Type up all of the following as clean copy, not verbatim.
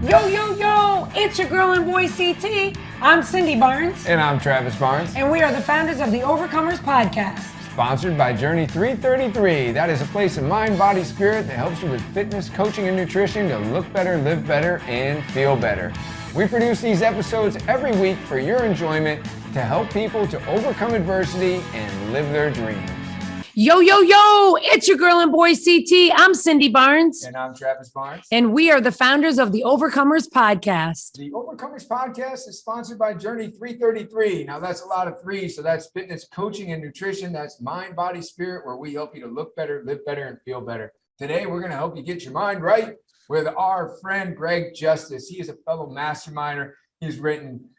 Yo, yo, yo, it's your girl and boy CT. I'm Cindy Barnes. And I'm Travis Barnes. And we are the founders of the Overcomers Podcast. Sponsored by Journey 333. That is a place of mind, body, spirit that helps you with fitness, coaching, and nutrition to look better, live better, and feel better. We produce these episodes every week for your enjoyment to help people to overcome adversity and live their dreams. Yo, yo, yo, it's your girl and boy CT. I'm Cindy Barnes. And I'm Travis Barnes. And we are the founders of the Overcomers Podcast. The Overcomers Podcast is sponsored by Journey 333. Now, that's a lot of threes. So that's fitness, coaching, and nutrition. That's mind, body, spirit, where we help you to look better, live better, and feel better. Today, we're going to help you get your mind right with our friend, Greg Justice. He is a fellow masterminder. He's written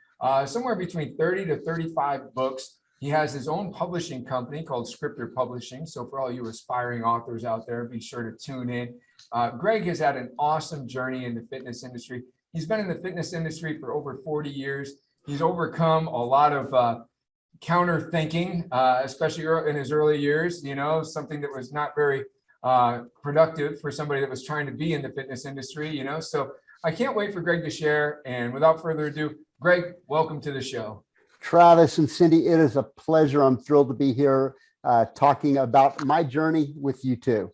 somewhere between 30 to 35 books. He has his own publishing company called Scripter Publishing. So for all you aspiring authors out there, be sure to tune in. Greg has had an awesome journey in the fitness industry. He's been in the fitness industry for over 40 years. He's overcome a lot of counter thinking, especially in his early years, something that was not very productive for somebody that was trying to be in the fitness industry, So I can't wait for Greg to share. And without further ado, Greg, welcome to the show. Travis and Cindy, it is a pleasure. I'm thrilled to be here talking about my journey with you too.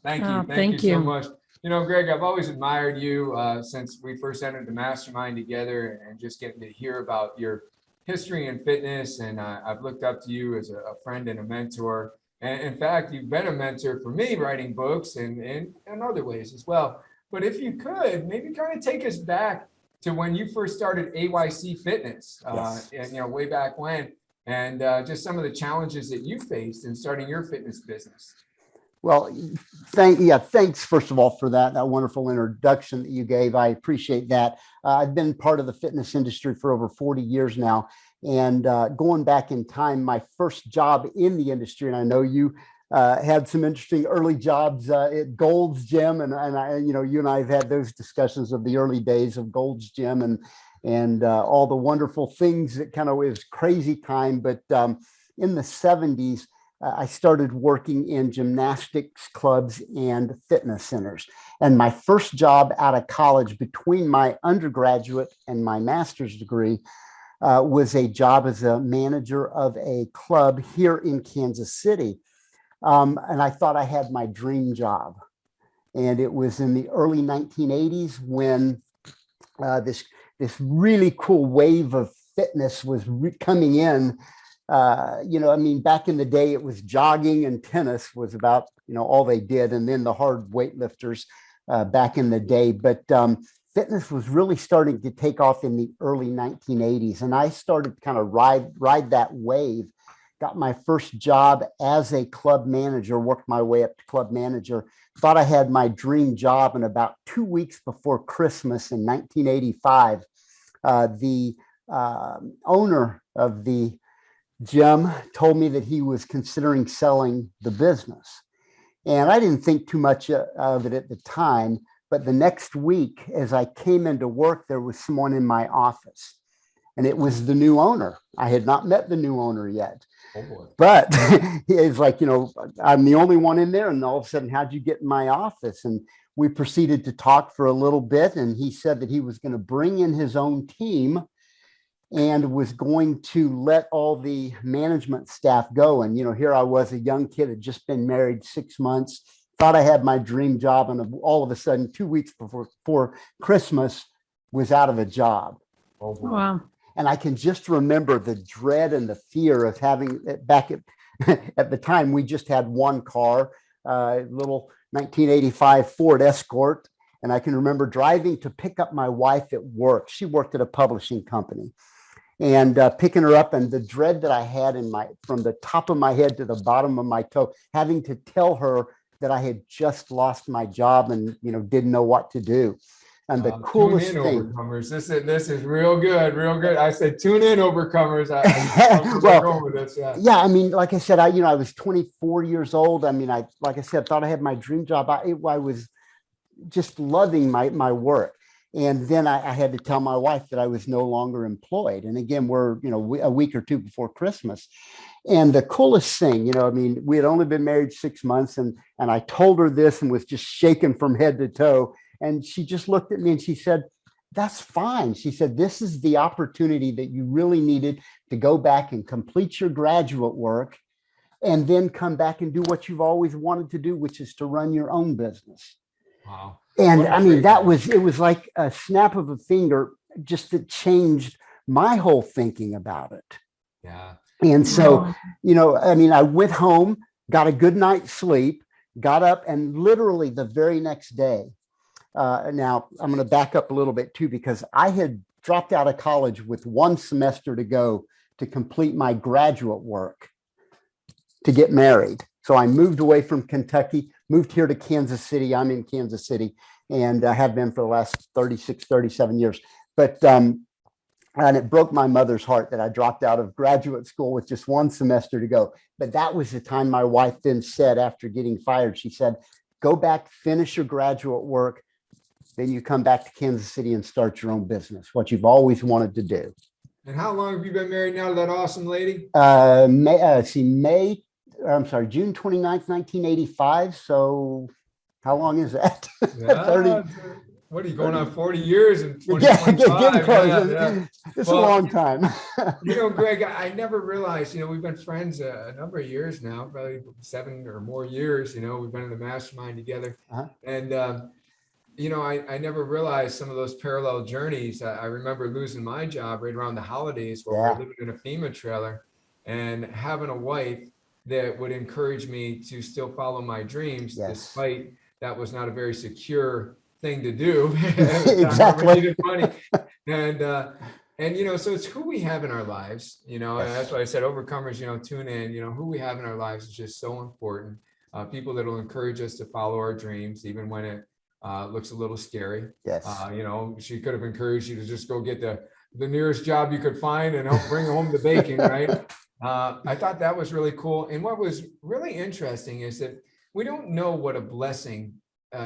Thank you. Thank you so much. Greg, I've always admired you since we first entered the mastermind together and just getting to hear about your history in fitness. And I've looked up to you as a friend and a mentor. And in fact, you've been a mentor for me writing books and in other ways as well. But if you could, maybe kind of take us back to when you first started AYC Fitness, Yes. Way back when, and just some of the challenges that you faced in starting your fitness business. Well, thanks first of all for that wonderful introduction that you gave. I appreciate that. I've been part of the fitness industry for over 40 years now, and going back in time, my first job in the industry, and I know you had some interesting early jobs at Gold's Gym, and I, you and I have had those discussions of the early days of Gold's Gym and all the wonderful things that kind of was crazy time. But in the 70s, I started working in gymnastics clubs and fitness centers. And my first job out of college, between my undergraduate and my master's degree, was a job as a manager of a club here in Kansas City. And I thought I had my dream job. And it was in the early 1980s when this really cool wave of fitness was coming in. Back in the day, it was jogging and tennis was about, all they did. And then the hard weightlifters back in the day. But fitness was really starting to take off in the early 1980s. And I started to kind of ride that wave. Got my first job as a club manager, worked my way up to club manager, thought I had my dream job. And about 2 weeks before Christmas in 1985, the owner of the gym told me that he was considering selling the business. And I didn't think too much of it at the time. But the next week, as I came into work, there was someone in my office. And it was the new owner. I had not met the new owner yet. Oh boy. But it's like, I'm the only one in there. And all of a sudden, how'd you get in my office? And we proceeded to talk for a little bit. And he said that he was going to bring in his own team and was going to let all the management staff go. And, here I was, a young kid, had just been married 6 months, thought I had my dream job. And all of a sudden, 2 weeks before Christmas, was out of a job. Oh boy. Wow. And I can just remember the dread and the fear of having it back at the time. We just had one car, little 1985 Ford Escort. And I can remember driving to pick up my wife at work. She worked at a publishing company, and picking her up, and the dread that I had from the top of my head to the bottom of my toe, having to tell her that I had just lost my job and, didn't know what to do. And the coolest tune in, thing, Overcomers. This is real good, real good. I said, tune in, Overcomers. I'm going with this. Yeah. I mean, like I said, I was 24 years old. I mean, like I said, thought I had my dream job. I was just loving my work. And then I had to tell my wife that I was no longer employed. And again, we're, a week or two before Christmas. And the coolest thing, we had only been married 6 months, and I told her this and was just shaken from head to toe. And she just looked at me and she said, that's fine. She said, this is the opportunity that you really needed to go back and complete your graduate work and then come back and do what you've always wanted to do, which is to run your own business. Wow. And I mean, it was like a snap of a finger, just that changed my whole thinking about it. Yeah. And so, I mean, I went home, got a good night's sleep, got up, and literally the very next day, now I'm going to back up a little bit too, because I had dropped out of college with 1 semester to go to complete my graduate work to get married. So I moved away from Kentucky, moved here to Kansas City. I'm in Kansas City and I have been for the last 36, 37 years. But, and it broke my mother's heart that I dropped out of graduate school with just 1 semester to go. But that was the time my wife then said, after getting fired, she said, go back, finish your graduate work. Then you come back to Kansas City and start your own business, what you've always wanted to do. And how long have you been married now to that awesome lady? June 29th, 1985. So how long is that? Yeah, 30. What are you going on 40 years in Yeah, 2025? yeah. It's a long time. Greg, I never realized, we've been friends a number of years now, probably 7 or more years, we've been in the mastermind together. And, I never realized some of those parallel journeys. I remember losing my job right around the holidays where we were living in a FEMA trailer and having a wife that would encourage me to still follow my dreams, despite that was not a very secure thing to do. Exactly. Needed money. And so it's who we have in our lives, and that's why I said overcomers, tune in, who we have in our lives is just so important. People that will encourage us to follow our dreams, even when it looks a little scary. Yes. She could have encouraged you to just go get the nearest job you could find and help bring home the bacon, right? I thought that was really cool. And what was really interesting is that we don't know what a blessing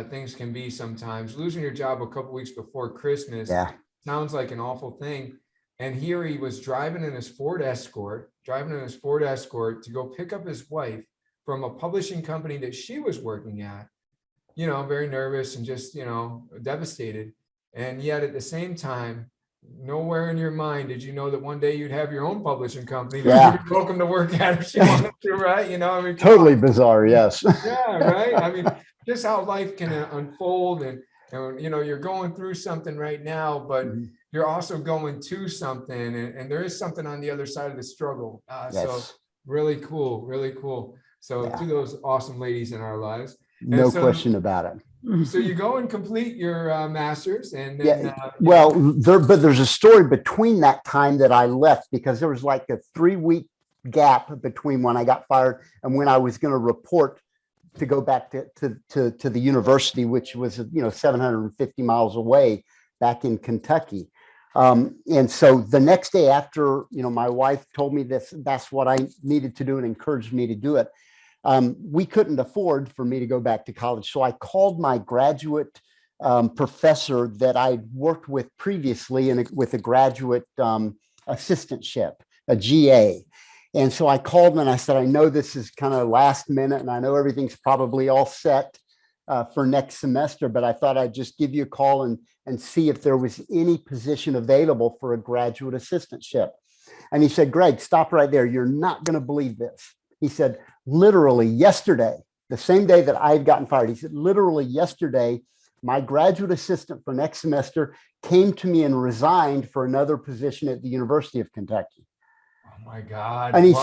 things can be sometimes. Losing your job a couple weeks before Christmas sounds like an awful thing. And here he was driving in his Ford Escort to go pick up his wife from a publishing company that she was working at, very nervous and just, devastated. And yet at the same time, nowhere in your mind did you know that one day you'd have your own publishing company. You're welcome to work at if she wanted to, right? Totally bizarre. Yes. Yeah. Right. I mean, just how life can unfold and you're going through something right now, but you're also going to something and there is something on the other side of the struggle. So really cool. So to those awesome ladies in our lives. No question about it. So you go and complete your master's and then, but there's a story between that time that I left, because there was like a 3-week gap between when I got fired and when I was going to report to go back to the university, which was 750 miles away back in Kentucky. And so the next day after my wife told me that's what I needed to do and encouraged me to do it, we couldn't afford for me to go back to college. So I called my graduate professor that I'd worked with previously with a graduate assistantship, a GA. And so I called him and I said, I know this is kind of last minute and I know everything's probably all set for next semester, but I thought I'd just give you a call and see if there was any position available for a graduate assistantship. And he said, Greg, stop right there. You're not going to believe this. He said, literally yesterday, the same day that I had gotten fired, he said, literally yesterday, my graduate assistant for next semester came to me and resigned for another position at the University of Kentucky. Oh my God. And he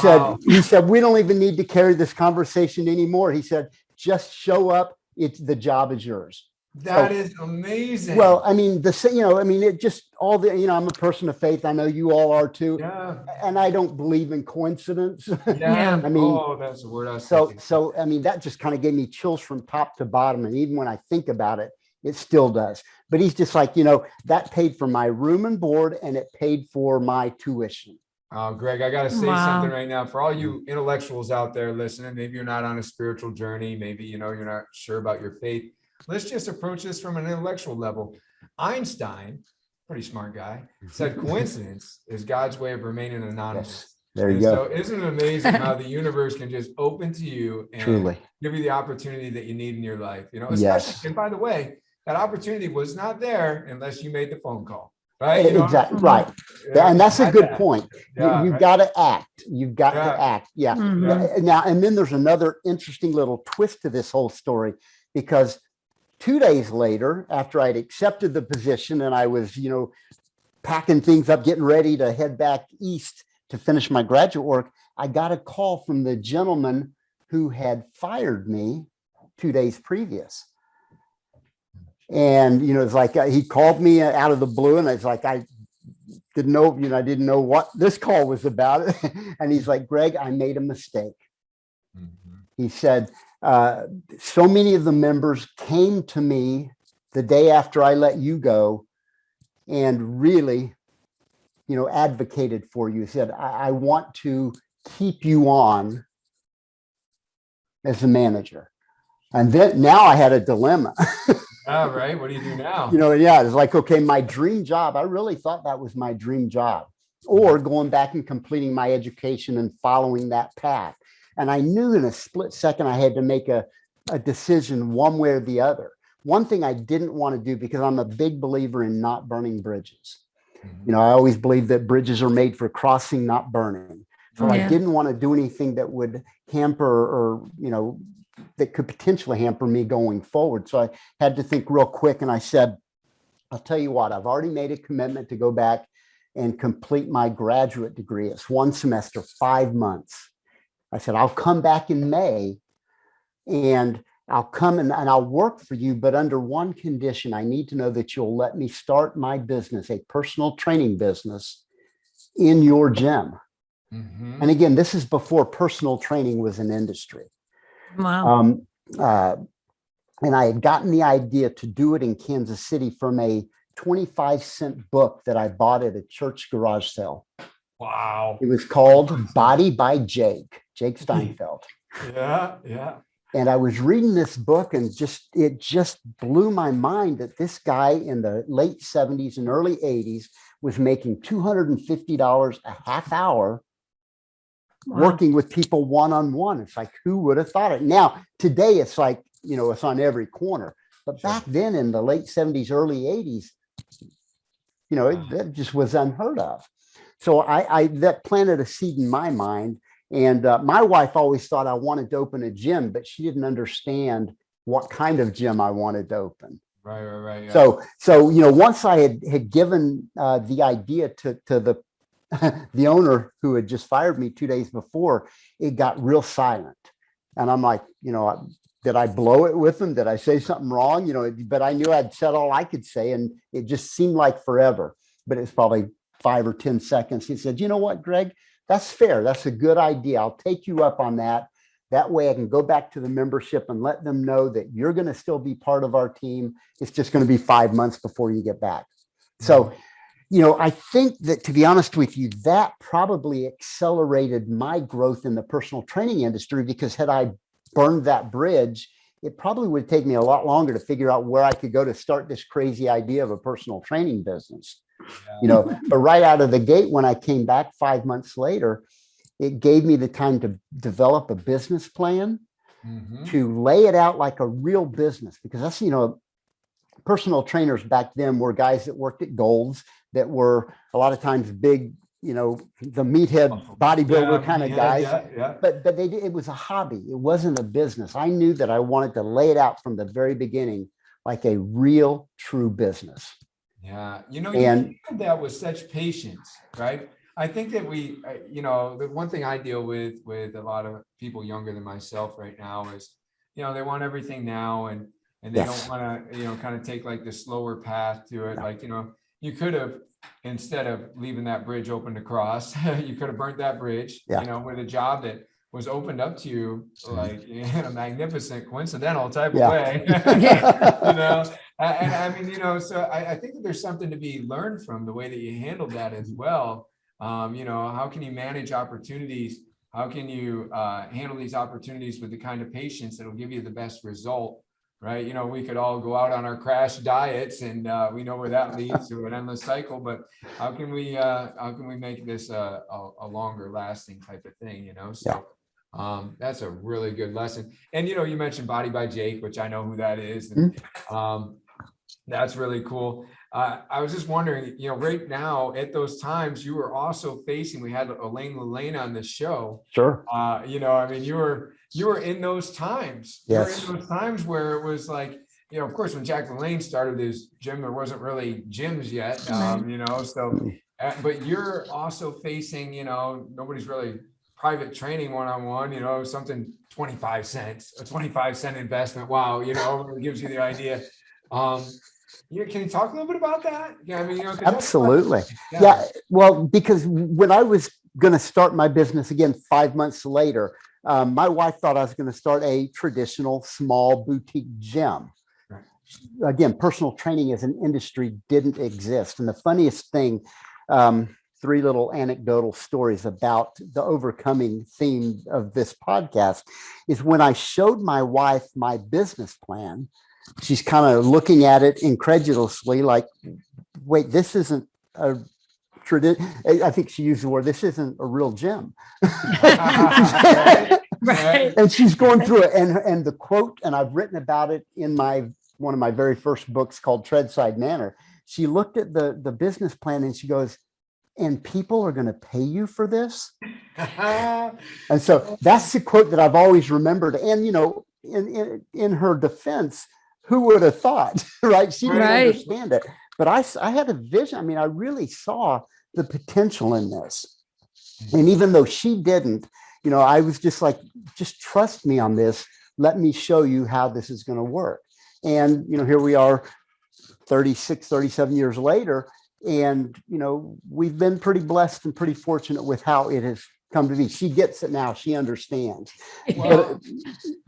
said, we don't even need to carry this conversation anymore. He said, just show up. The job is yours. That is amazing. Well, I mean, it just all I'm a person of faith. I know you all are too. Yeah. And I don't believe in coincidence. Yeah. I mean, that's the word I was thinking. thinking. So, I mean, that just kind of gave me chills from top to bottom. And even when I think about it, it still does. But he's just like, that paid for my room and board and it paid for my tuition. Oh, Greg, I got to say something right now for all you intellectuals out there listening. Maybe you're not on a spiritual journey. Maybe, you're not sure about your faith. Let's just approach this from an intellectual level. Einstein, pretty smart guy, said coincidence is God's way of remaining anonymous. Yes. There you go. So isn't it amazing how the universe can just open to you and Truly give you the opportunity that you need in your life? Especially, and by the way, that opportunity was not there unless you made the phone call, right? You know, Exactly. Right. yeah, And that's a good that. point. Yeah, You've right. got to act. You've got Yeah. to act. Yeah. Mhm. Now, and then there's another interesting little twist to this whole story, because 2 days later, after I'd accepted the position and I was, packing things up, getting ready to head back east to finish my graduate work, I got a call from the gentleman who had fired me 2 days previous. And, it's like he called me out of the blue, and it's like, I didn't know what this call was about. And he's like, Greg, I made a mistake. Mm-hmm. He said, so many of the members came to me the day after I let you go and really, advocated for you. He said, I want to keep you on as a manager. And then now I had a dilemma. All right. What do you do now? Yeah, it's like, okay, my dream job, I really thought that was my dream job, or going back and completing my education and following that path. And I knew in a split second I had to make a decision one way or the other. One thing I didn't want to do, because I'm a big believer in not burning bridges. Mm-hmm. I always believe that bridges are made for crossing, not burning. So I Yeah. didn't want to do anything that would hamper or, that could potentially hamper me going forward. So I had to think real quick. And I said, I'll tell you what, I've already made a commitment to go back and complete my graduate degree. It's 1 semester, 5 months. I said, I'll come back in May and I'll come and I'll work for you, but under one condition. I need to know that you'll let me start my business, a personal training business, in your gym. Mm-hmm. And again, this is before personal training was an industry. Wow. And I had gotten the idea to do it in Kansas City from a 25-cent book that I bought at a church garage sale. Wow. It was called Body by Jake Steinfeld. Yeah. Yeah. And I was reading this book, and it just blew my mind that this guy in the late 70s and early 80s was making $250 a half hour. Wow. Working with people one-on-one. It's like, who would have thought it? Now, today, it's like, it's on every corner. But back then in the late 70s, early 80s, that just was unheard of. So that planted a seed in my mind. And my wife always thought I wanted to open a gym, but she didn't understand what kind of gym I wanted to open. Right. Yeah. So once I had given the idea to the owner who had just fired me 2 days before, it got real silent. And I'm like, did I blow it with him? Did I say something wrong? But I knew I'd said all I could say, and it just seemed like forever. But it's probably 5 or 10 seconds. He said, you know what, Greg, that's fair. That's a good idea. I'll take you up on that. That way I can go back to the membership and let them know that you're going to still be part of our team. It's just going to be 5 months before you get back. Mm-hmm. So, I think that, to be honest with you, that probably accelerated my growth in the personal training industry, because had I burned that bridge, it probably would take me a lot longer to figure out where I could go to start this crazy idea of a personal training business. Yeah. But right out of the gate, when I came back 5 months later, it gave me the time to develop a business plan, mm-hmm. to lay it out like a real business, because that's, personal trainers back then were guys that worked at Gold's, that were a lot of times big, the meathead bodybuilder kind of guys. Yeah. But it was a hobby. It wasn't a business. I knew that I wanted to lay it out from the very beginning like a real, true business. Yeah. You did that with such patience, right? I think that the one thing I deal with a lot of people younger than myself right now is, they want everything now, and they yes. don't want to, kind of take like the slower path to it. Like, you could have, instead of leaving that bridge open to cross, you could have burnt that bridge, with a job that was opened up to you, like in a magnificent, coincidental type of way. And I mean, so I think that there's something to be learned from the way that you handled that as well. How can you manage opportunities? How can you handle these opportunities with the kind of patience that'll give you the best result? Right. We could all go out on our crash diets, and we know where that leads to an endless cycle. But how can we make this a longer lasting type of thing? So that's a really good lesson. And, you mentioned Body by Jake, which I know who that is. And, That's really cool. I was just wondering, right now at those times you were also facing, we had Lalanne on the show. Sure. I mean, you were in those times. Yes. You were in those times where it was like, of course, when Jack Lalanne started his gym, there wasn't really gyms yet, so, but you're also facing, nobody's really private training one-on-one, something 25 cents, a 25-cent investment. Wow. It gives you the idea. Can you talk a little bit about that? Yeah, I mean, 'cause absolutely. Yeah. Well, because when I was going to start my business again 5 months later, my wife thought I was going to start a traditional small boutique gym. Right. Again, personal training as an industry didn't exist. And the funniest thing, 3 little anecdotal stories about the overcoming theme of this podcast, is when I showed my wife my business plan, she's kind of looking at it incredulously, like, wait, this isn't a tradition. I think she used the word, this isn't a real gym. Right. And she's going through it. And the quote, and I've written about it in one of my very first books called Treadside Manor. She looked at the business plan and she goes, and people are going to pay you for this? And so that's the quote that I've always remembered. And, in her defense, who would have thought, right? She didn't understand it. But I had a vision. I mean, I really saw the potential in this. And even though she didn't, I was just like, just trust me on this. Let me show you how this is going to work. And, here we are 36, 37 years later. And, we've been pretty blessed and pretty fortunate with how it has come to be. She gets it now. She understands. Well,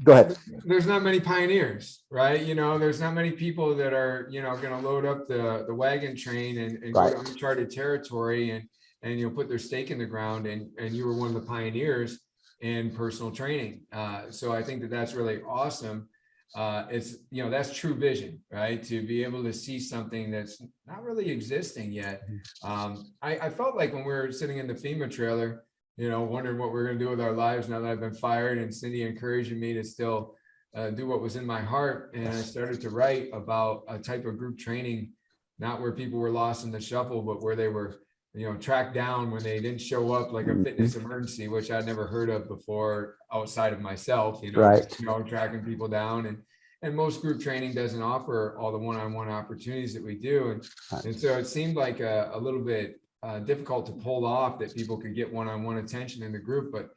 go ahead. There's not many pioneers, right? There's not many people that are, going to load up the wagon train and go to uncharted territory and put their stake in the ground. And you were one of the pioneers in personal training. So I think that's really awesome. It's, that's true vision, right? To be able to see something that's not really existing yet. I felt like when we were sitting in the FEMA trailer, wondering what we're going to do with our lives now that I've been fired, and Cindy encouraging me to still do what was in my heart. And I started to write about a type of group training, not where people were lost in the shuffle, but where they were, tracked down when they didn't show up, like a fitness emergency, which I'd never heard of before outside of myself, tracking people down. And most group training doesn't offer all the one-on-one opportunities that we do. And so it seemed like a little bit difficult to pull off that people could get one-on-one attention in the group, but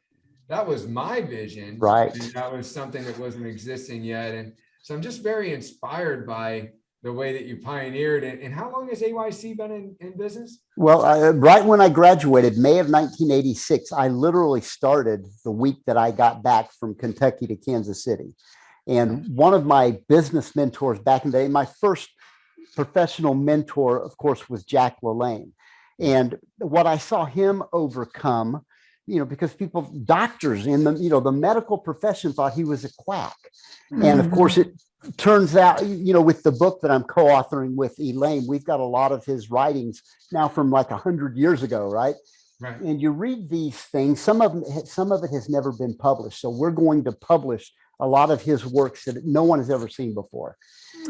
that was my vision. Right. And that was something that wasn't existing yet. And so I'm just very inspired by the way that you pioneered. And how long has AYC been in business? Well, right when I graduated, May of 1986, I literally started the week that I got back from Kentucky to Kansas City. And one of my business mentors back in the day, my first professional mentor, of course, was Jack Lalanne. And what I saw him overcome, because doctors in the medical profession thought he was a quack. And of course, it turns out, with the book that I'm co-authoring with Elaine, we've got a lot of his writings now from like 100 years ago, right? Right. And you read these things, some of it has never been published. So we're going to publish a lot of his works that no one has ever seen before.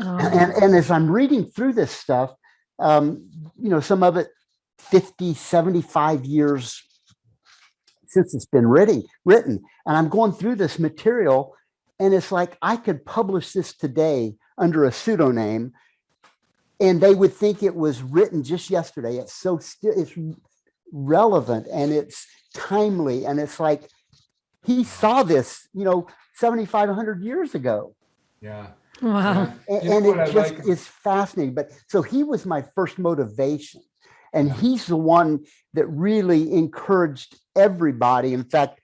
Oh. And as I'm reading through this stuff, some of it 50, 75 years since it's been written. And I'm going through this material and it's like, I could publish this today under a pseudonym and they would think it was written just yesterday. It's it's relevant and it's timely. And it's like, he saw this, 75, 100 years ago. Yeah. Wow. And it just is fascinating. But so he was my first motivation. And he's the one that really encouraged everybody. In fact,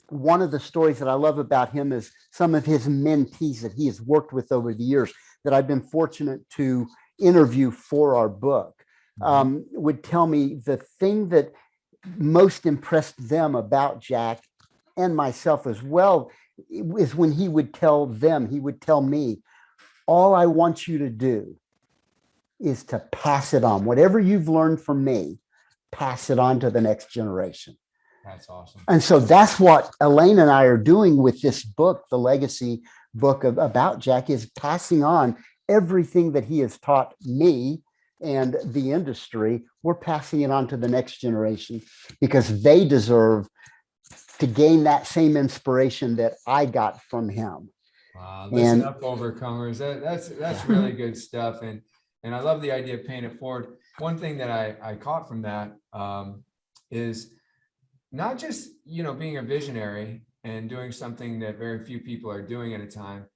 one of the stories that I love about him is some of his mentees that he has worked with over the years that I've been fortunate to interview for our book, would tell me the thing that most impressed them about Jack and myself as well is when he would tell me, all I want you to do is to pass it on. Whatever you've learned from me, pass it on to the next generation. That's awesome. And so that's what Elaine and I are doing with this book, the legacy book about Jack, is passing on everything that he has taught me and the industry, we're passing it on to the next generation because they deserve to gain that same inspiration that I got from him. Wow, listen up, overcomers. That's really good stuff. And I love the idea of paying it forward. One thing that I caught from that is not just, being a visionary and doing something that very few people are doing at a time,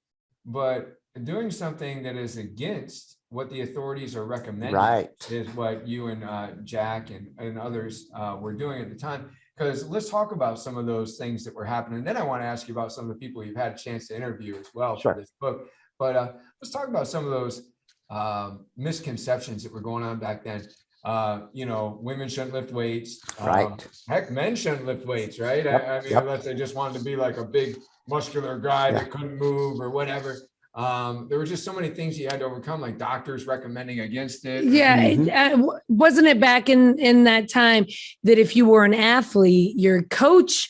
but doing something that is against what the authorities are recommending. Right. Is what you and Jack and others were doing at the time. Because let's talk about some of those things that were happening. And then I want to ask you about some of the people you've had a chance to interview as well for this book. But let's talk about some of those misconceptions that were going on back then. Women shouldn't lift weights. Right. Heck, men shouldn't lift weights, right? I mean, unless they just wanted to be like a big muscular guy that couldn't move or whatever. There were just so many things you had to overcome, like doctors recommending against it. Yeah. Wasn't it back in that time that if you were an athlete, your coach,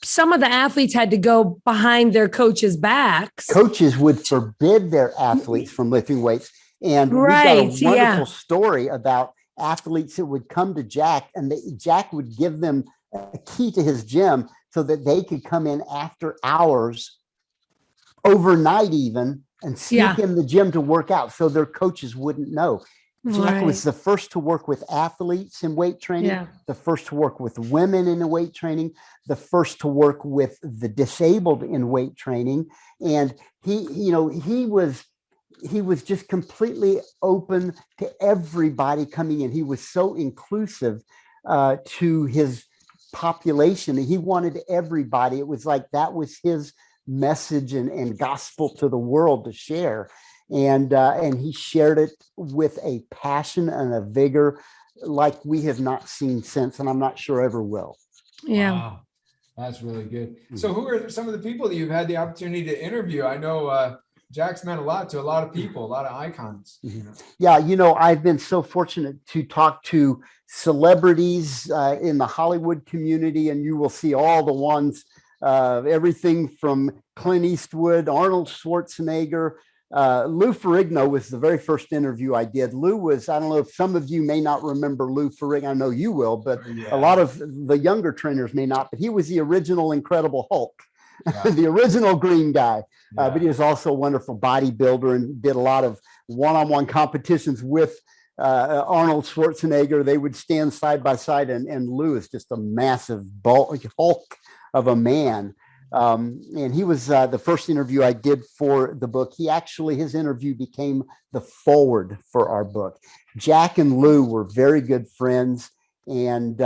some of the athletes had to go behind their coaches' backs. Coaches would forbid their athletes from lifting weights. And we got a wonderful story about athletes that would come to Jack, and Jack would give them a key to his gym so that they could come in after hours, overnight even, and sneak in the gym to work out so their coaches wouldn't know. Jack was the first to work with athletes in weight training, the first to work with women in weight training, the first to work with the disabled in weight training. And he was just completely open to everybody coming in. He was so inclusive to his population. He wanted everybody. It was like that was his message and gospel to the world to share. And he shared it with a passion and a vigor like we have not seen since, and I'm not sure ever will. Yeah. Wow. That's really good. So who are some of the people that you've had the opportunity to interview? I know Jack's meant a lot to a lot of people, a lot of icons. Yeah, I've been so fortunate to talk to celebrities in the Hollywood community, and you will see all the ones, everything from Clint Eastwood, Arnold Schwarzenegger. Lou Ferrigno was the very first interview I did. Lou was, I don't know if some of you may not remember Lou Ferrigno. I know you will, but a lot of the younger trainers may not, but he was the original Incredible Hulk. The original green guy, but he was also a wonderful bodybuilder and did a lot of one-on-one competitions with Arnold Schwarzenegger. They would stand side by side, and Lou is just a massive hulk of a man. And he was the first interview I did for the book. His interview became the foreword for our book. Jack and Lou were very good friends, and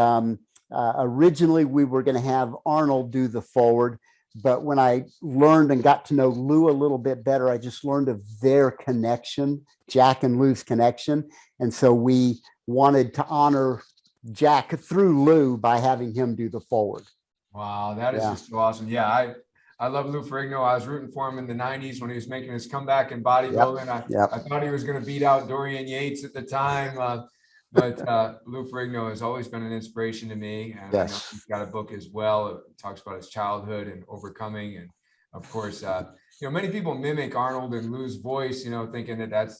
originally we were going to have Arnold do the foreword. But when I learned and got to know Lou a little bit better, I just learned of their connection, Jack and Lou's connection. And so we wanted to honor Jack through Lou by having him do the foreword. Wow, that is just so awesome. Yeah, I love Lou Ferrigno. I was rooting for him in the 90s when he was making his comeback in bodybuilding. I thought he was going to beat out Dorian Yates at the time. But Lou Ferrigno has always been an inspiration to me. And I know he's got a book as well. It talks about his childhood and overcoming. And of course, many people mimic Arnold and Lou's voice, thinking that that's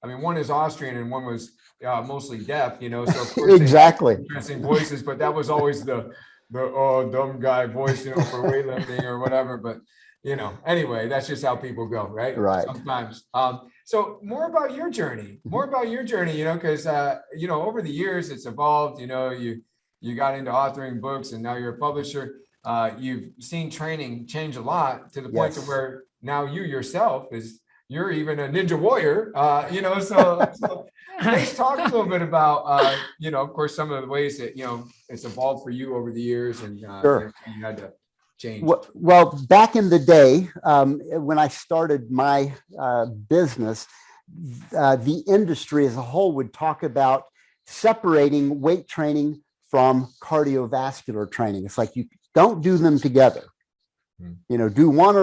one is Austrian and one was mostly deaf, so of course exactly interesting voices, but that was always the dumb guy voice, for weightlifting or whatever. But, anyway, that's just how people go, right? Right. Sometimes. So more about your journey, because, over the years it's evolved, you got into authoring books and now you're a publisher. You've seen training change a lot to the point to where now you yourself you're even a ninja warrior, so let's talk a little bit about, of course, some of the ways that, it's evolved for you over the years and you had to change. Well, back in the day, when I started my business, the industry as a whole would talk about separating weight training from cardiovascular training. It's like you don't do them together. Do one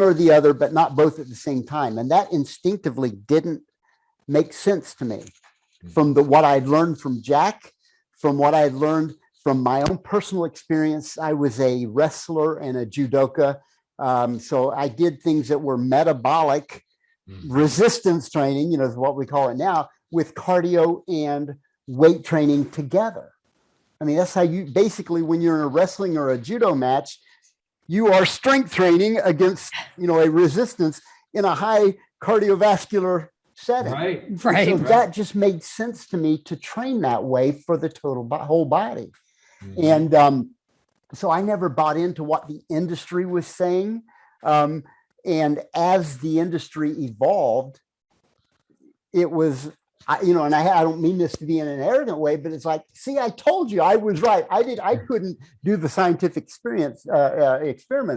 or the other, but not both at the same time. And that instinctively didn't make sense to me from what I'd learned from Jack, from what I learned from my own personal experience. I was a wrestler and a judoka. So I did things that were metabolic resistance training, is what we call it now, with cardio and weight training together. I mean, that's how you basically, when you're in a wrestling or a judo match, you are strength training against, a resistance in a high cardiovascular setting. Right. So that just made sense to me to train that way for the whole body. And so I never bought into what the industry was saying. And as the industry evolved, it was, and I don't mean this to be in an arrogant way, but it's like, see, I told you I was right. I couldn't do the scientific experiments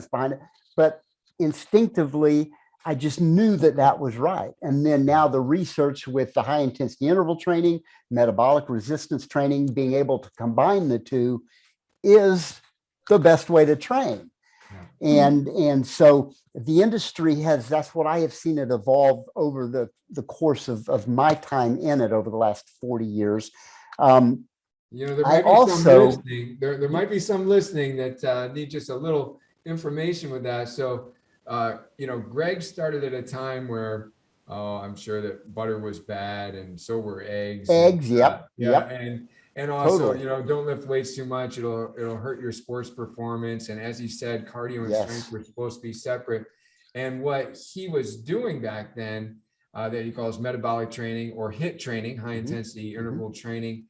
behind it, but instinctively, I just knew that was right. And then now the research with the high intensity interval training, metabolic resistance training, being able to combine the two is the best way to train. And so the industry that's what I have seen it evolve over the course of my time in it over the last 40 years. There might be some listening. There might be some listening that need just a little information with that. So, Greg started at a time where, I'm sure that butter was bad and so were eggs. Yep. And also, Totally. Don't lift weights too much. It'll hurt your sports performance. And as you said, cardio and strength were supposed to be separate. And what he was doing back then, that he calls metabolic training or HIIT training, high intensity interval training,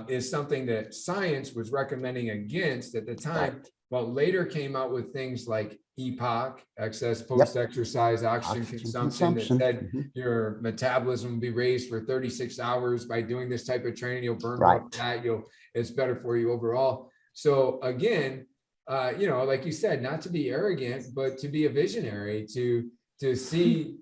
is something that science was recommending against at the time, but later came out with things like EPOC, excess post-exercise oxygen consumption, that said your metabolism will be raised for 36 hours by doing this type of training. You'll burn more fat. It's better for you overall. So again, like you said, not to be arrogant, but to be a visionary, to see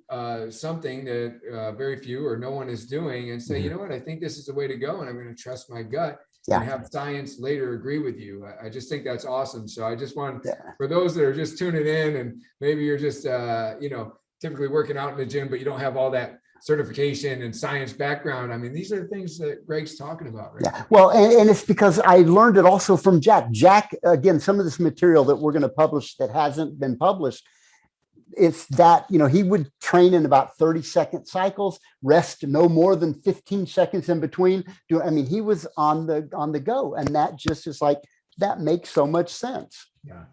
something that very few or no one is doing and say, you know what, I think this is the way to go, and I'm going to trust my gut. And have science later agree with you. I just think that's awesome. So I just want, for those that are just tuning in and maybe you're just, typically working out in the gym, but you don't have all that certification and science background. I mean, these are the things that Greg's talking about, right? Yeah. Well, and it's because I learned it also from Jack. Jack, again, some of this material that we're going to publish that hasn't been published, it's that, he would train in about 30-second cycles, rest no more than 15 seconds in between. He was on the go. And that just is like, that makes so much sense.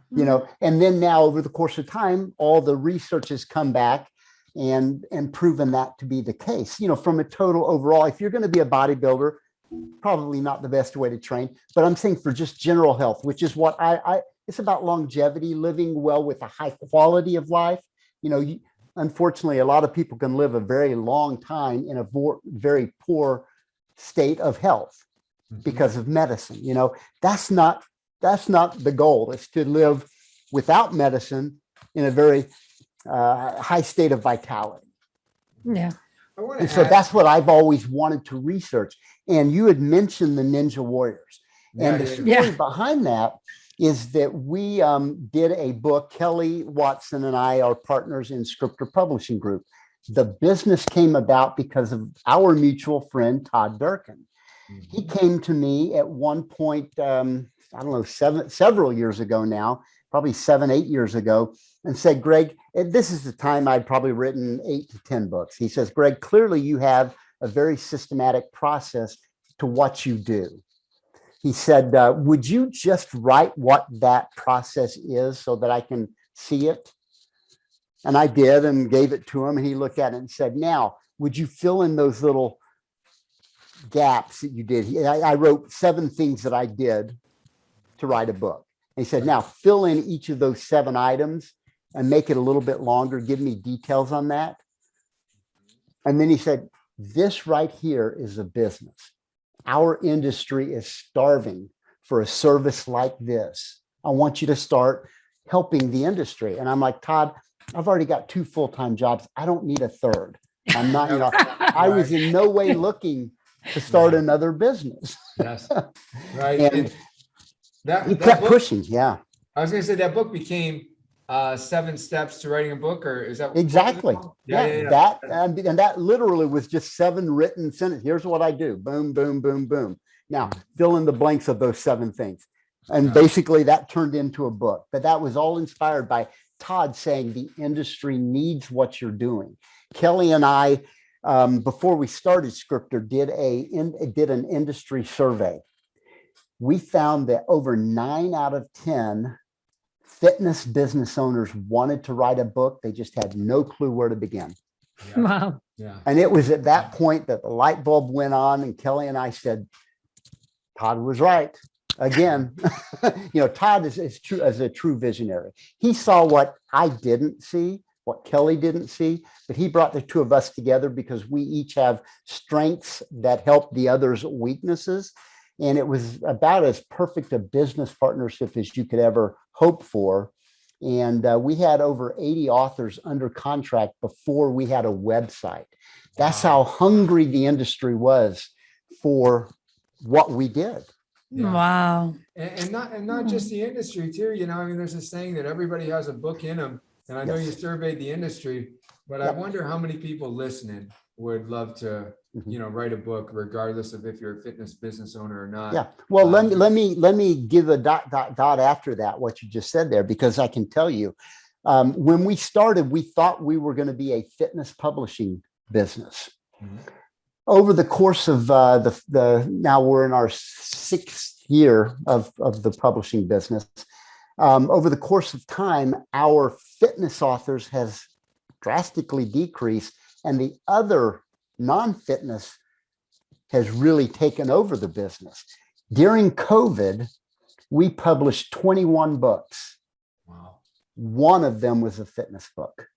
And then now over the course of time, all the research has come back and proven that to be the case. From a total overall, if you're going to be a bodybuilder, probably not the best way to train, but I'm saying for just general health, which is what it's about longevity, living well with a high quality of life. Unfortunately, a lot of people can live a very long time in a very poor state of health because of medicine. That's not the goal. It's to live without medicine in a very high state of vitality. Yeah. And so that's what I've always wanted to research. And you had mentioned the Ninja Warriors. And the story behind that is that we did a book. Kelly Watson and I are partners in Scripter Publishing Group. The business came about because of our mutual friend, Todd Durkin. He came to me at one point, several years ago now, probably 7-8 years ago, and said, Greg, and this is the time I'd probably written 8 to 10 books. He says, Greg, clearly you have a very systematic process to what you do. He said, would you just write what that process is so that I can see it? And I did and gave it to him. And he looked at it and said, now, would you fill in those little gaps that you did? I wrote 7 things that I did to write a book. And he said, now fill in each of those 7 items and make it a little bit longer. Give me details on that. And then he said, this right here is a business. Our industry is starving for a service like this. I want you to start helping the industry. And I'm like, Todd, I've already got 2 full-time jobs. I don't need a third. I'm not, I was in no way looking to start another business. Yes. Right. And he that kept book, pushing. Yeah. I was going to say that book became 7 Steps to Writing a Book, or is that Exactly? Yeah. That and that literally was just 7 written sentences. Here's what I do. Boom, boom, boom, boom. Now fill in the blanks of those 7 things. And basically that turned into a book. But that was all inspired by Todd saying the industry needs what you're doing. Kelly and I, before we started Scripter, did an industry survey. We found that over 9 out of 10 fitness business owners wanted to write a book. They just had no clue where to begin. Yeah. Wow. Yeah. And it was at that point that the light bulb went on, and Kelly and I said, Todd was right. Again, Todd is true as a true visionary. He saw what I didn't see, what Kelly didn't see, but he brought the two of us together because we each have strengths that help the other's weaknesses. And it was about as perfect a business partnership as you could ever hope for. And we had over 80 authors under contract before we had a website. That's how hungry the industry was for what we did. Yeah. Wow. And not just the industry too, there's this saying that everybody has a book in them. And I know you surveyed the industry, but I wonder how many people listening would love to, write a book, regardless of if you're a fitness business owner or not. Yeah. Well, let me give a dot after that, what you just said there, because I can tell you, when we started, we thought we were going to be a fitness publishing business. Mm-hmm. Over the course of now we're in our 6th year of the publishing business. Over the course of time, our fitness authors has drastically decreased, and the other non-fitness has really taken over the business. During COVID, we published 21 books. Wow. One of them was a fitness book.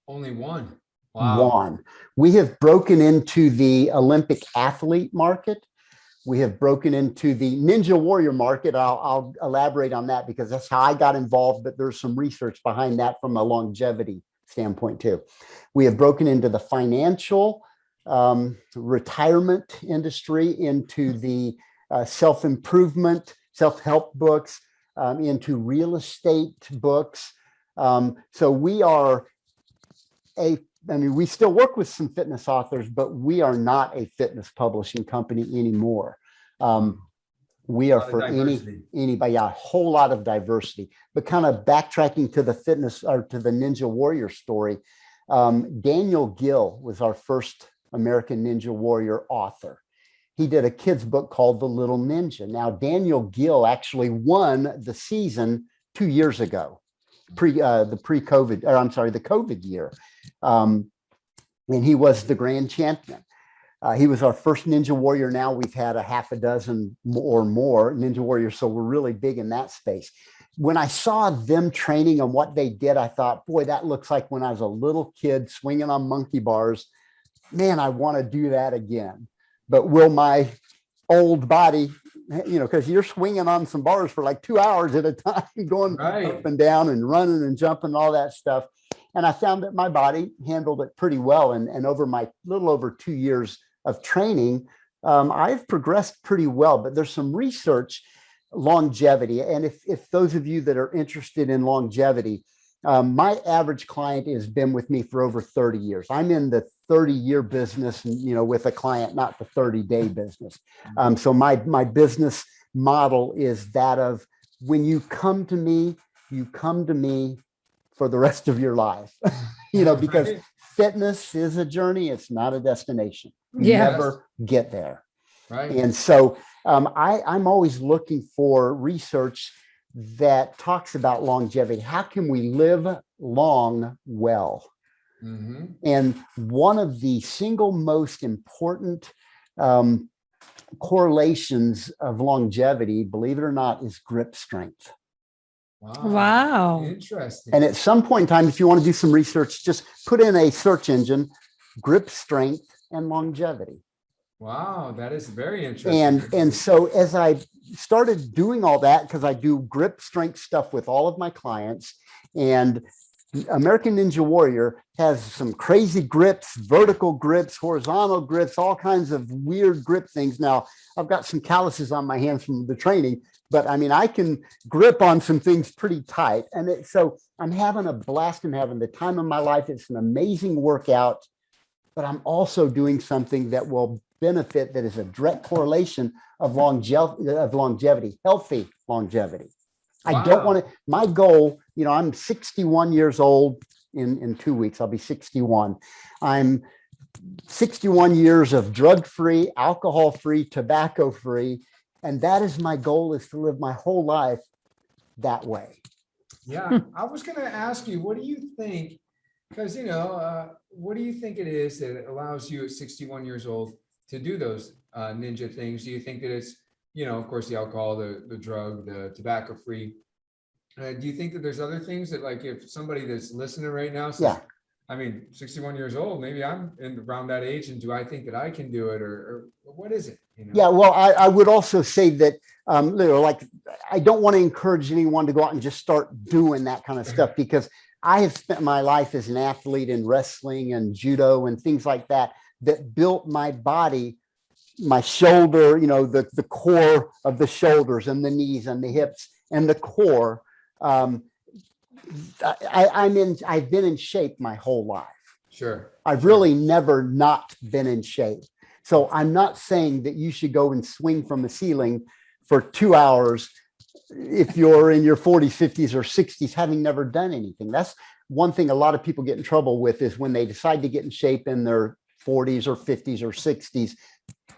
Only one. Wow. One. We have broken into the Olympic athlete market. We have broken into the Ninja Warrior market. I'll elaborate on that because that's how I got involved, but there's some research behind that from a longevity standpoint too. We have broken into the financial retirement industry, into the self-improvement, self-help books, into real estate books. So we are we still work with some fitness authors, but we are not a fitness publishing company anymore. We are for anybody, a whole lot of diversity. But kind of backtracking to the fitness or to the Ninja Warrior story, Daniel Gill was our first American Ninja Warrior author. He did a kid's book called The Little Ninja. Now, Daniel Gill actually won the season 2 years ago, the COVID year. And he was the grand champion. He was our first Ninja Warrior. Now we've had a half a dozen or more Ninja Warriors, so we're really big in that space. When I saw them training and what they did, I thought, boy, that looks like when I was a little kid swinging on monkey bars. Man, I want to do that again. But will my old body, because you're swinging on some bars for like 2 hours at a time, going up and down and running and jumping and all that stuff. And I found that my body handled it pretty well. And over my little over 2 years of training, I've progressed pretty well. But there's some research, longevity. And if those of you that are interested in longevity, my average client has been with me for over 30 years. I'm in the 30-year business, with a client, not the 30-day business. So my business model is that of when you come to me for the rest of your life, because fitness is a journey. It's not a destination. You never get there. Right. And so I'm always looking for research that talks about longevity. How can we live long well? Mm-hmm. And one of the single most important correlations of longevity, believe it or not, is grip strength. Wow. Interesting. And at some point in time, if you want to do some research, just put in a search engine, grip strength and longevity. Wow, that is very interesting. And so as I started doing all that, because I do grip strength stuff with all of my clients, and American Ninja Warrior has some crazy grips, vertical grips, horizontal grips, all kinds of weird grip things. Now, I've got some calluses on my hands from the training, but I can grip on some things pretty tight. And so I'm having a blast. I'm having the time of my life. It's an amazing workout, but I'm also doing something that will benefit, that is a direct correlation of longevity, healthy longevity. I don't want to, my goal I'm 61 years old in 2 weeks. I'll be 61. I'm 61 years of drug-free, alcohol-free, tobacco-free. And that is my goal, is to live my whole life that way. Yeah, I was going to ask you, what do you think? Because, what do you think it is that allows you at 61 years old to do those ninja things? Do you think that it's, of course, the alcohol, the drug, the tobacco free? Do you think that there's other things that, like, if somebody that's listening right now says, 61 years old, maybe I'm around that age, and do I think that I can do it, or what is it? Yeah, well, I would also say that, like, I don't want to encourage anyone to go out and just start doing that kind of stuff, because I have spent my life as an athlete in wrestling and judo and things like that built my body, my shoulder, the core of the shoulders and the knees and the hips and the core. I've been in shape my whole life. Sure. I've really never not been in shape. So I'm not saying that you should go and swing from the ceiling for 2 hours if you're in your 40s, 50s, or 60s, having never done anything. That's one thing a lot of people get in trouble with, is when they decide to get in shape in their 40s or 50s or 60s,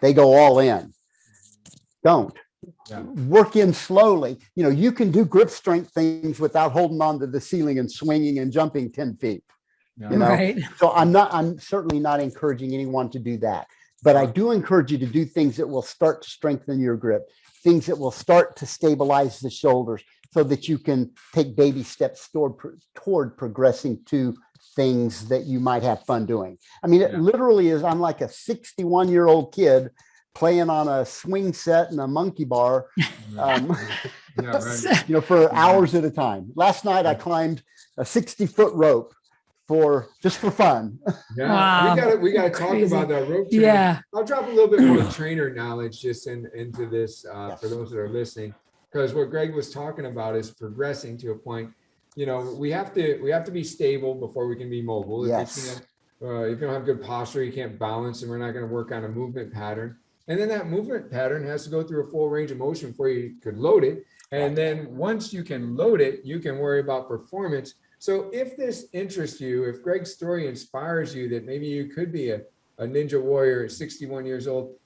they go all in. Don't. Yeah. Work in slowly. You can do grip strength things without holding on to the ceiling and swinging and jumping 10 feet. Yeah. Right. So I'm certainly not encouraging anyone to do that. But I do encourage you to do things that will start to strengthen your grip, things that will start to stabilize the shoulders, so that you can take baby steps toward progressing to things that you might have fun doing. I mean, it literally is, I'm like a 61-year-old kid playing on a swing set and a monkey bar, for hours at a time. Last night, I climbed a 60-foot rope just for fun. Yeah, wow. we gotta talk about that rope training. Yeah, I'll drop a little bit more trainer knowledge just into this for those that are listening, because what Greg was talking about is progressing to a point. We have to be stable before we can be mobile. Yes. If you don't have good posture, you can't balance, and we're not going to work on a movement pattern. And then that movement pattern has to go through a full range of motion before you could load it. And then once you can load it, you can worry about performance. So if this interests you, if Greg's story inspires you that maybe you could be a ninja warrior at 61 years old,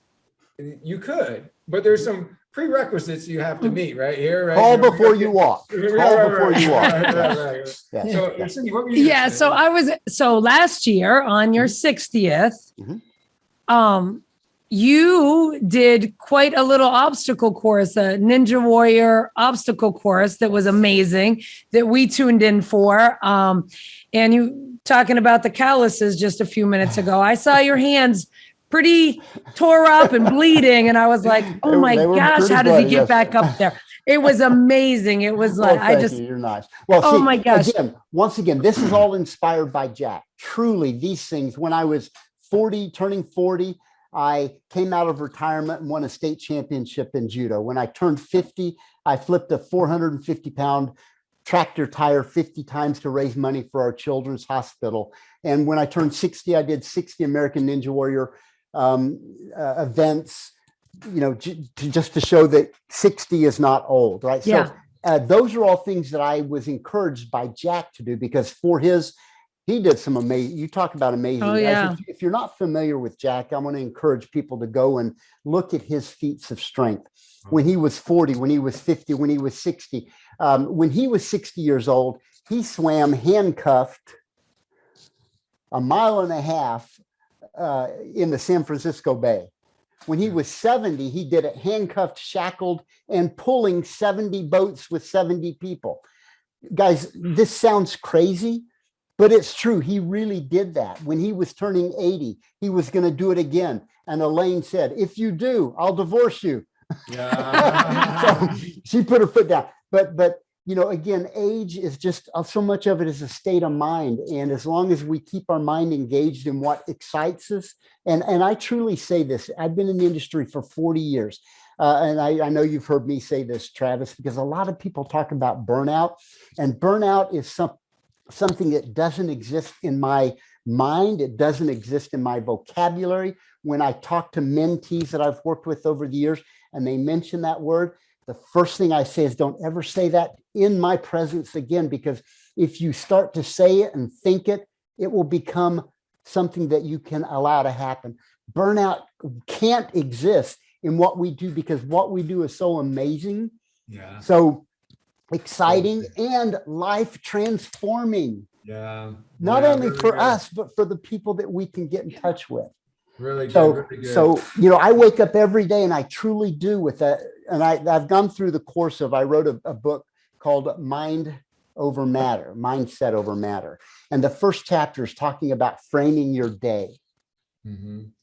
you could, but there's some prerequisites you have to meet right here. Right? Call before you walk. Call before you walk. So, Cindy, what were you saying? So last year on your 60th, you did quite a little obstacle course, a Ninja Warrior obstacle course that was amazing, that we tuned in for. And you talking about the calluses just a few minutes ago. I saw your hands pretty tore up and bleeding, and I was like, oh my gosh, how does he get back up there? It was amazing. It was like, you're nice. Well, oh my gosh. Once again, this is all inspired by Jack. Truly, these things, when I was turning 40, I came out of retirement and won a state championship in judo. When I turned 50, I flipped a 450-pound tractor tire 50 times to raise money for our children's hospital. And when I turned 60, I did 60 American Ninja Warrior events, just to show that 60 is not old, right? Yeah. So those are all things that I was encouraged by Jack to do, because he did some amazing, you talk about amazing. Oh, yeah. If you're not familiar with Jack, I want to encourage people to go and look at his feats of strength. When he was 40, when he was 50, when he was 60. When he was 60 years old, he swam handcuffed 1.5 miles in the San Francisco Bay. When he was 70, he did it handcuffed, shackled, and pulling 70 boats with 70 people. Guys, this sounds crazy, but it's true. He really did that. When he was turning 80, he was going to do it again. And Elaine said, if you do, I'll divorce you. Yeah. So she put her foot down. But again, age is just so much of it is a state of mind. And as long as we keep our mind engaged in what excites us, and I truly say this, I've been in the industry for 40 years. And I know you've heard me say this, Travis, because a lot of people talk about burnout, and burnout is something that doesn't exist in my mind. It doesn't exist in my vocabulary. When I talk to mentees that I've worked with over the years and they mention that word, the first thing I say is don't ever say that in my presence again, because if you start to say it and think it, it will become something that you can allow to happen. Burnout can't exist in what we do because what we do is so amazing, so exciting, and life transforming. Not only really for good. us, but for the people that we can get in touch with. Really So, good, really good. so, you know, I wake up every day and I truly do with that. And I've gone through the course of, I wrote a book called Mind Over Matter, Mindset Over Matter. And the first chapter is talking about framing your day.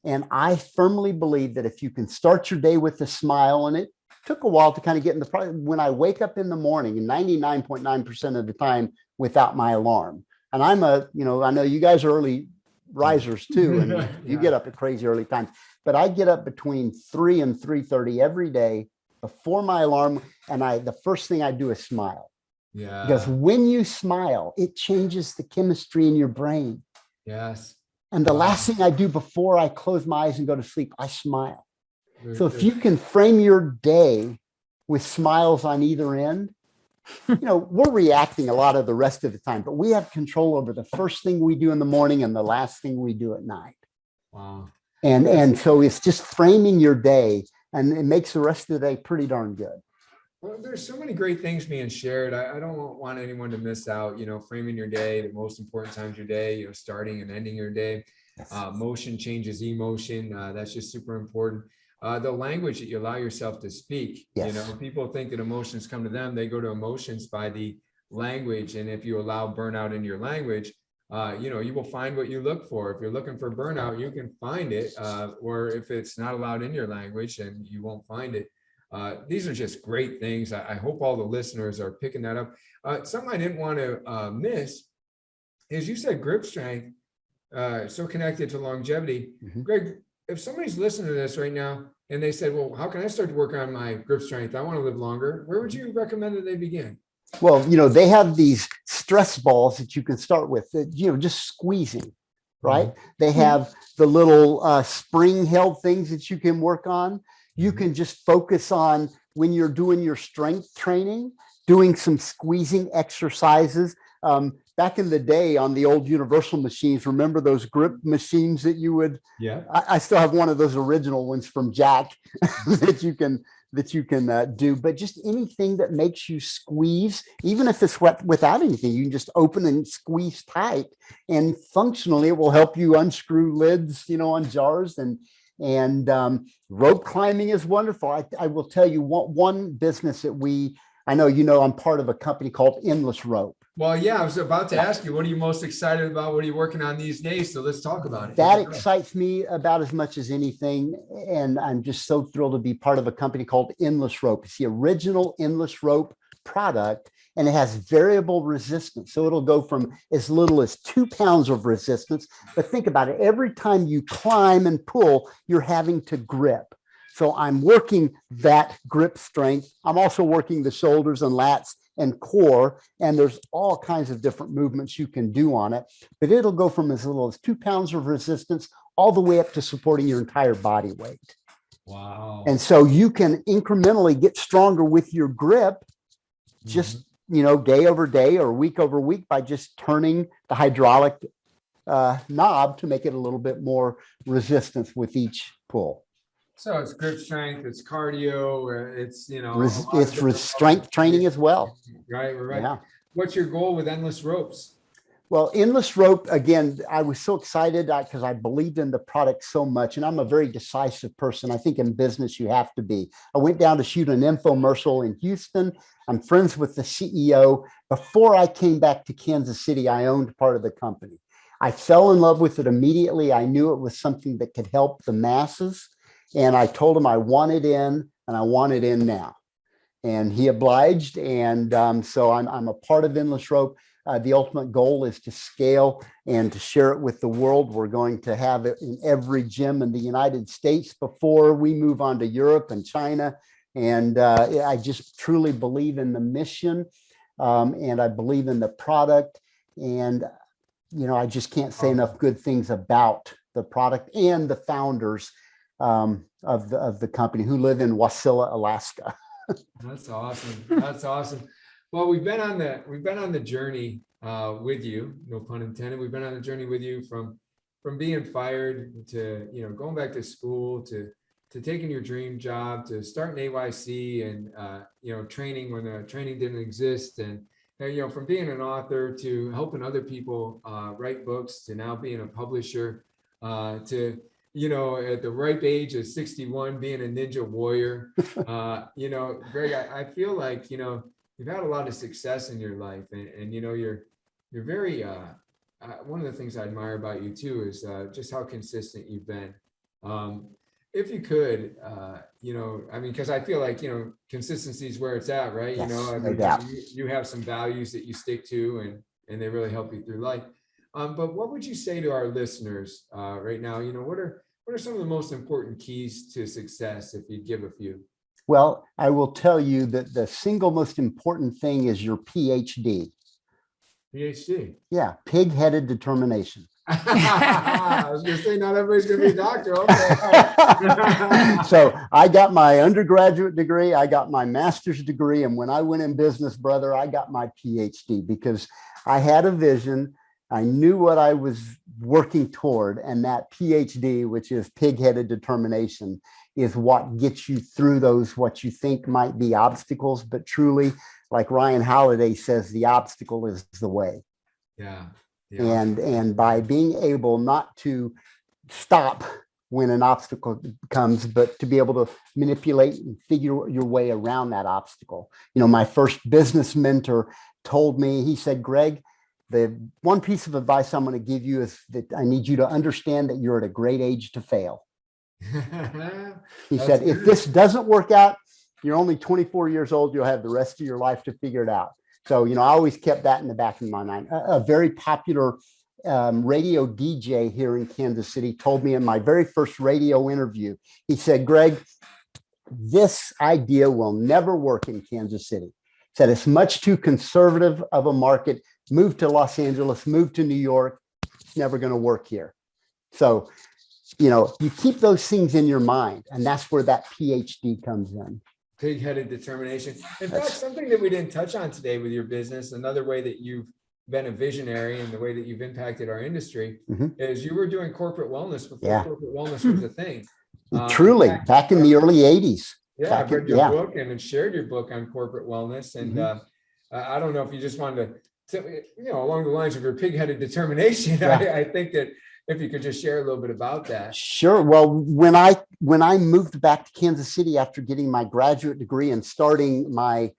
And I firmly believe that if you can start your day with a smile, and it took a while to kind of get in the, when I wake up in the morning, and 99.9% of the time without my alarm. And I'm a, you know, I know you guys are early risers too, and you get up at crazy early times, but I get up between 3 and 3:30 every day before my alarm. And the first thing I do is smile. Because when you smile, it changes the chemistry in your brain. And the last thing I do before I close my eyes and go to sleep, I smile. So if you can frame your day with smiles on either end, you know, we're reacting a lot of the rest of the time, but we have control over the first thing we do in the morning and the last thing we do at night. And so it's just framing your day, and it makes the rest of the day pretty darn good. Well, there's so many great things being shared. I don't want anyone to miss out, you know, framing your day, the most important times of your day, you know, starting and ending your day. Motion changes emotion. That's just super important. The language that you allow yourself to speak, you know, people think that emotions come to them. They go to emotions by the language. And if you allow burnout in your language, you know, you will find what you look for. If you're looking for burnout, you can find it. Or if it's not allowed in your language, and you won't find it. These are just great things. I hope all the listeners are picking that up. Something I didn't want to miss is you said grip strength, so connected to longevity. Greg, if somebody's listening to this right now and they said, well, how can I start to work on my grip strength? I want to live longer. Where would you recommend that they begin? Well, you know, they have these stress balls that you can start with, you know, just squeezing, right? They have the little spring held things that you can work on. You can just focus on, when you're doing your strength training, doing some squeezing exercises. Back in the day on the old universal machines, remember those grip machines that you would, I still have one of those original ones from Jack that you can do, but just anything that makes you squeeze, even if it's without anything, you can just open and squeeze tight, and functionally it will help you unscrew lids, you know, on jars. And rope climbing is wonderful. I will tell you one business that I know, you know, I'm part of a company called Endless Rope. Well, yeah, I was about to ask you, what are you most excited about? What are you working on these days? So let's talk about it. That excites me about as much as anything. And I'm just so thrilled to be part of a company called Endless Rope. It's the original Endless Rope product, and it has variable resistance. So it'll go from as little as 2 pounds of resistance. But think about it. Every time you climb and pull, you're having to grip. So I'm working that grip strength. I'm also working the shoulders and lats and core, and there's all kinds of different movements you can do on it, but it'll go from as little as 2 pounds of resistance all the way up to supporting your entire body weight. Wow. And so you can incrementally get stronger with your grip, just, you know, day over day or week over week, by just turning the hydraulic knob to make it a little bit more resistance with each pull. So it's grip strength, it's cardio, it's, you know, it's strength training as well. Right. Yeah. What's your goal with Endless Ropes? Well, Endless Rope, again, I was so excited because I believed in the product so much, and I'm a very decisive person. I think in business you have to be. I went down to shoot an infomercial in Houston. I'm friends with the CEO. Before I came back to Kansas City, I owned part of the company. I fell in love with it immediately. I knew it was something that could help the masses. And I told him I want it in, and I want it in now. And he obliged. And so I'm a part of Endless Rope. The ultimate goal is to scale and to share it with the world. We're going to have it in every gym in the United States before we move on to Europe and China. And I just truly believe in the mission, and I believe in the product. And, you know, I just can't say enough good things about the product and the founders of the company, who live in Wasilla, Alaska. That's awesome. That's awesome. Well, we've been on the journey with you, no pun intended. We've been on the journey with you from being fired to, going back to school to taking your dream job to starting AYC and, training when the training didn't exist. And, from being an author to helping other people write books to now being a publisher to, at the ripe age of 61, being a ninja warrior, Greg, I feel like, you've had a lot of success in your life and you're very, one of the things I admire about you too is just how consistent you've been. If you could, because I feel like, consistency is where it's at, right? Yes, No doubt. you have some values that you stick to and they really help you through life. But what would you say to our listeners right now? What are some of the most important keys to success if you'd give a few? Well, I will tell you that the single most important thing is your PhD. PhD. Yeah, pig-headed determination. I was going to say, not everybody's going to be a doctor. Okay. So I got my undergraduate degree, I got my master's degree, and when I went in business, brother, I got my PhD because I had a vision. I knew what I was working toward, and that PhD, which is pig-headed determination, is what gets you through those, what you think might be obstacles, but truly, like Ryan Holiday says, the obstacle is the way. Yeah. And by being able not to stop when an obstacle comes, but to be able to manipulate and figure your way around that obstacle. My first business mentor told me, he said, Greg, the one piece of advice I'm going to give you is that I need you to understand that you're at a great age to fail. He said, if this doesn't work out, you're only 24 years old, you'll have the rest of your life to figure it out. So, I always kept that in the back of my mind. A very popular radio DJ here in Kansas City told me in my very first radio interview, he said, Greg, this idea will never work in Kansas City. He said, it's much too conservative of a market. Move to Los Angeles, move to New York. It's never going to work here. So, you keep those things in your mind, and that's where that PhD comes in. Pig-headed determination. In fact, something that we didn't touch on today with your business, another way that you've been a visionary and the way that you've impacted our industry is you were doing corporate wellness before corporate wellness was a thing. Truly, back in the early 80s. Yeah, I've read your book and shared your book on corporate wellness. And I don't know if you just wanted to, along the lines of your pig-headed determination, I think that if you could just share a little bit about that. Sure. Well, when I moved back to Kansas City after getting my graduate degree and starting my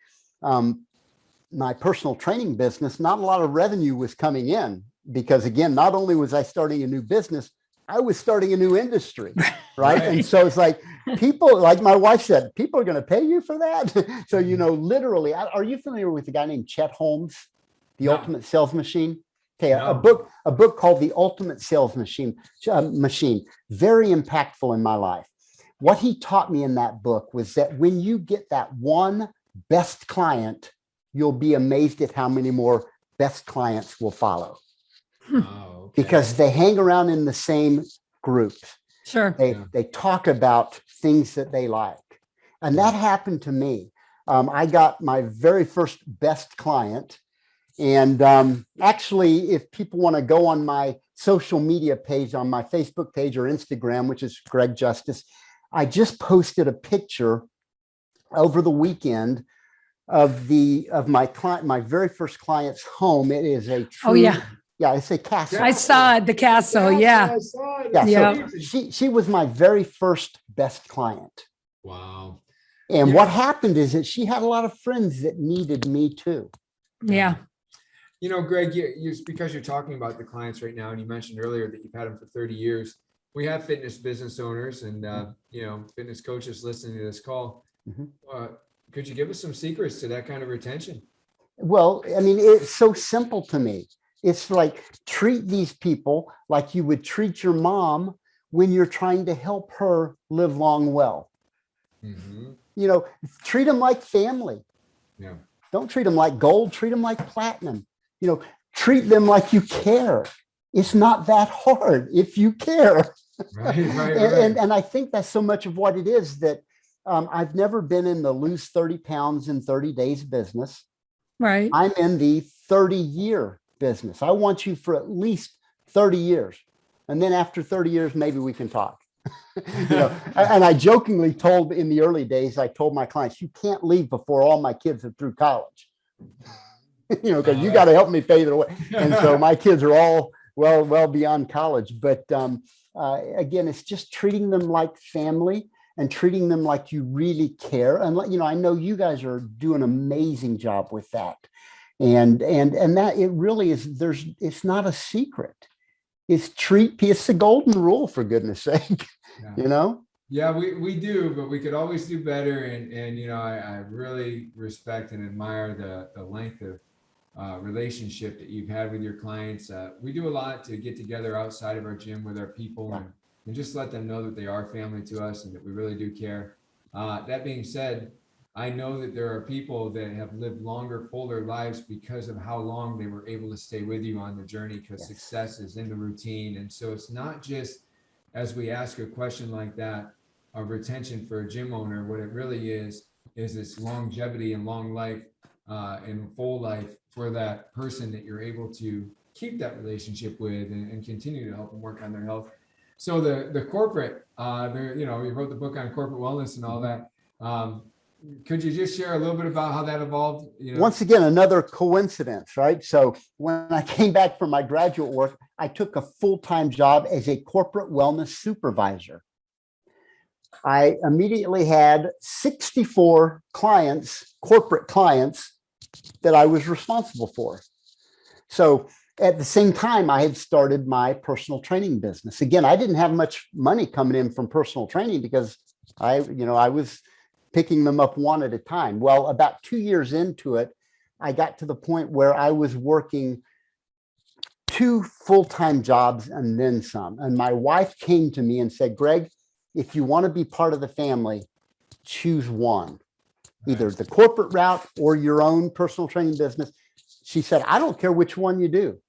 my personal training business, not a lot of revenue was coming in because, again, not only was I starting a new business, I was starting a new industry, right? And so it's like people, like my wife said, people are going to pay you for that. So, literally, are you familiar with a guy named Chet Holmes, The Ultimate Sales Machine? Okay, a book called The Ultimate Sales Machine, very impactful in my life. What he taught me in that book was that when you get that one best client, you'll be amazed at how many more best clients will follow. Oh, okay. Because they hang around in the same groups. Sure. They talk about things that they like. And that happened to me. I got my very first best client. And actually, if people want to go on my social media page, on my Facebook page or Instagram, which is Greg Justice, I just posted a picture over the weekend of my client, my very first client's home. It is a true, it's a castle. I saw it, the castle. Yeah. So she was my very first best client. Wow. And what happened is that she had a lot of friends that needed me too. Yeah. Greg, because you're talking about the clients right now, and you mentioned earlier that you've had them for 30 years. We have fitness business owners and, fitness coaches listening to this call. Could you give us some secrets to that kind of retention? Well, I mean, it's so simple to me. It's like treat these people like you would treat your mom when you're trying to help her live long well. Treat them like family. Yeah. Don't treat them like gold, treat them like platinum. Treat them like you care. It's not that hard if you care. Right. And I think that's so much of what it is, that I've never been in the lose 30 pounds in 30 days business. Right. I'm in the 30-year business. I want you for at least 30 years. And then after 30 years, maybe we can talk. And I jokingly told in the early days, I told my clients, you can't leave before all my kids are through college. Because you got to help me pay their way. And so my kids are all well beyond college. But again, it's just treating them like family and treating them like you really care. And I know you guys are doing an amazing job with that. And that it really is, it's not a secret. It's the golden rule, for goodness sake. Yeah, we do, but we could always do better. And I really respect and admire the length of relationship that you've had with your clients. We do a lot to get together outside of our gym with our people and just let them know that they are family to us and that we really do care. That being said, I know that there are people that have lived longer, fuller lives because of how long they were able to stay with you on the journey, because success is in the routine. And so it's not just, as we ask a question like that, of retention for a gym owner. What it really is it's longevity and long life and full life for that person that you're able to keep that relationship with and continue to help them work on their health. So the corporate, you wrote the book on corporate wellness and all that. Could you just share a little bit about how that evolved? Once again, another coincidence, right? So when I came back from my graduate work, I took a full-time job as a corporate wellness supervisor. I immediately had 64 clients, corporate clients, that I was responsible for. So at the same time, I had started my personal training business. Again, I didn't have much money coming in from personal training because I was picking them up one at a time. Well, about 2 years into it, I got to the point where I was working 2 full-time jobs and then some. And my wife came to me and said, Greg, if you want to be part of the family, choose one, either the corporate route or your own personal training business. She said, I don't care which one you do,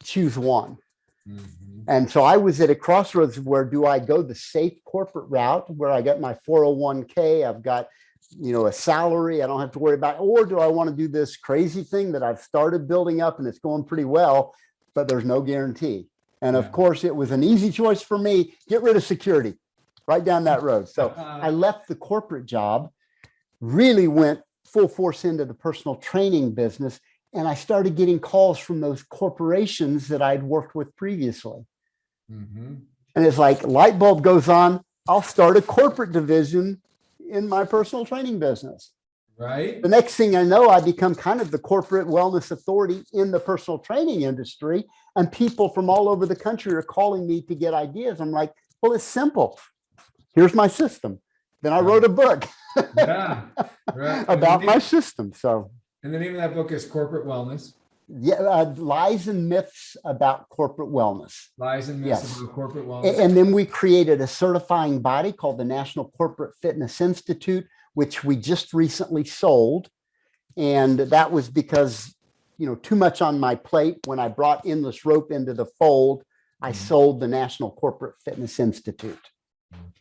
choose one. Mm-hmm. And so I was at a crossroads where do I go the safe corporate route where I got my 401k, I've got, a salary I don't have to worry about, or do I want to do this crazy thing that I've started building up and it's going pretty well, but there's no guarantee. And of course it was an easy choice for me, get rid of security, right down that road. So I left the corporate job, really went full force into the personal training business. And I started getting calls from those corporations that I'd worked with previously. Mm-hmm. And it's like light bulb goes on, I'll start a corporate division in my personal training business. Right. The next thing I know, I become kind of the corporate wellness authority in the personal training industry. And people from all over the country are calling me to get ideas. I'm like, well, it's simple. Here's my system. Then I wrote a book about my system. So. And the name of that book is Corporate Wellness. Yeah, Lies and Myths About Corporate Wellness. Lies and Myths About Corporate Wellness. And then we created a certifying body called the National Corporate Fitness Institute, which we just recently sold. And that was because, too much on my plate. When I brought Endless Rope into the fold, I sold the National Corporate Fitness Institute.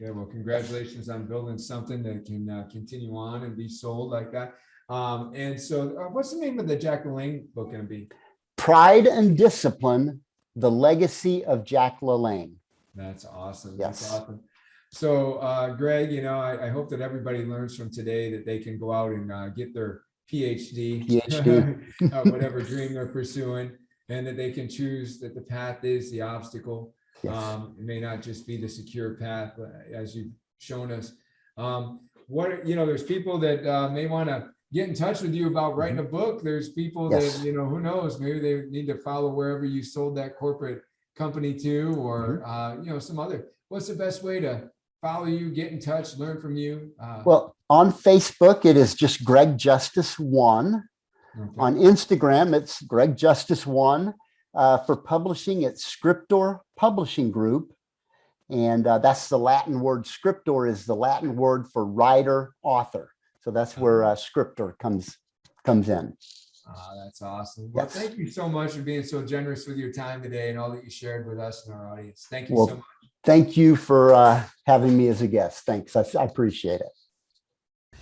Okay, well, congratulations on building something that can continue on and be sold like that. And so what's the name of the Jack Lalanne book going to be? Pride and Discipline, The Legacy of Jack Lalanne. That's awesome. Yes. That's awesome. So, Greg, I hope that everybody learns from today that they can go out and get their PhD. Whatever dream they're pursuing, and that they can choose that the path is the obstacle. Yes. It may not just be the secure path, as you've shown us. There's people that may want to get in touch with you about writing a book. There's people that, who knows, maybe they need to follow wherever you sold that corporate company to, or, some other. What's the best way to follow you, get in touch, learn from you? Well, on Facebook, it is just Greg Justice 1. Okay. On Instagram, it's Greg Justice 1. For publishing, it's Scriptor Publishing Group. And that's the Latin word. Scriptor is the Latin word for writer, author. So that's where Scriptor comes in. That's awesome. Well, thank you so much for being so generous with your time today and all that you shared with us and our audience. Thank you so much. Thank you for having me as a guest. Thanks. I appreciate it.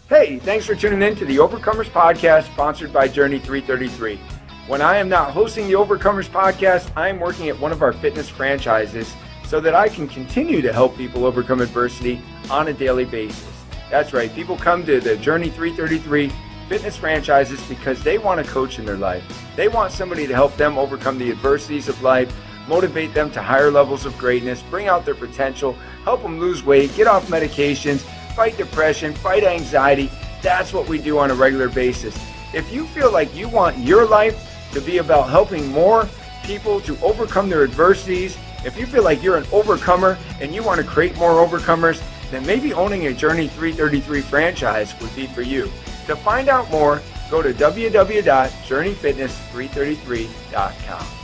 Hey, thanks for tuning in to the Overcomers Podcast, sponsored by Journey 333. When I am not hosting the Overcomers Podcast, I am working at one of our fitness franchises so that I can continue to help people overcome adversity on a daily basis. That's right, people come to the Journey 333 fitness franchises because they want a coach in their life. They want somebody to help them overcome the adversities of life, motivate them to higher levels of greatness, bring out their potential, help them lose weight, get off medications, fight depression, fight anxiety. That's what we do on a regular basis. If you feel like you want your life to be about helping more people to overcome their adversities, if you feel like you're an overcomer and you want to create more overcomers, then maybe owning a Journey 333 franchise would be for you. To find out more, go to www.journeyfitness333.com.